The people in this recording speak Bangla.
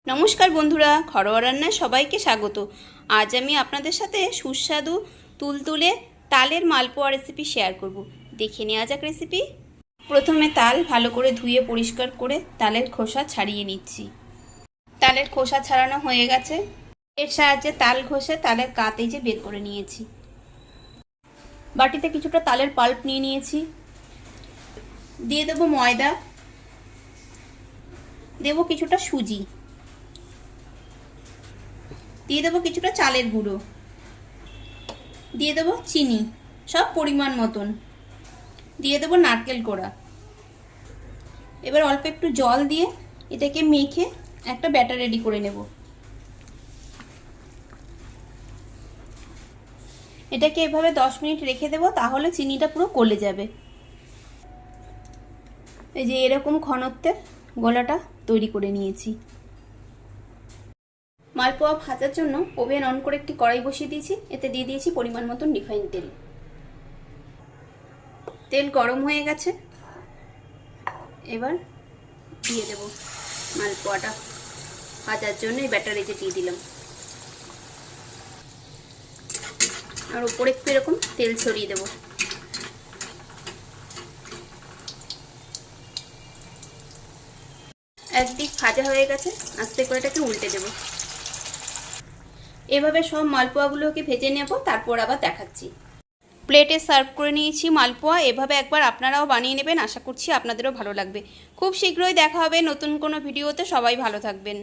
নমস্কার বন্ধুরা, ঘরোয়া রান্নায় সবাইকে স্বাগত। আজ আমি আপনাদের সাথে সুস্বাদু তুলতুলে তালের মালপোয়া রেসিপি শেয়ার করব। দেখে নেওয়া যাক রেসিপি। প্রথমে তাল ভালো করে ধুয়ে পরিষ্কার করে তালের খোসা ছাড়িয়ে নিচ্ছি। তালের খোসা ছাড়ানো হয়ে গেছে। এর সাহায্যে তাল ঘষে তালের কাত এই যে বের করে নিয়েছি। বাটিতে কিছুটা তালের পাল্প নিয়ে নিয়েছি। দিয়ে দেবো ময়দা, দেবো কিছুটা সুজি, দিয়ে দেবো কিছুটা চালের গুঁড়ো, দিয়ে দেবো চিনি সব পরিমাণ মতন, দিয়ে দেবো নারকেল কোড়া। এবার অল্প একটু জল দিয়ে এটাকে মেখে একটা ব্যাটার রেডি করে নেব। এটাকে এভাবে 10 মিনিট রেখে দেবো, তাহলে চিনিটা পুরো গলে যাবে। এই যে এরকম ঘনত্বের গোলাটা তৈরি করে নিয়েছি। মালপোয়া ভাজার জন্য ওভেন অন করে একটি কড়াই বসিয়ে দিয়েছি। এতে দিয়ে দিয়েছি পরিমাণ মতন রিফাইন তেল। তেল গরম হয়ে গেছে। এবার দিয়ে দেব মালপোয়াটা ভাজার জন্য এই ব্যাটারে যে দিয়ে দিলাম। আর উপরে একটু এরকম তেল ছড়িয়ে দেব। একদিক ভাজা হয়ে গেছে, আস্তে করে এটাকে উল্টে দেব। এভাবে সব মালপোয়াগুলোকে ভেজে নেব, তারপর আবার দেখাচ্ছি। প্লেটে সার্ভ করে নিয়েছি মালপোয়া। এভাবে একবার আপনারাও বানিয়ে নেবেন, আশা করছি আপনাদেরও ভালো লাগবে। খুব শীঘ্রই দেখা হবে নতুন কোনো ভিডিওতে। সবাই ভালো থাকবেন।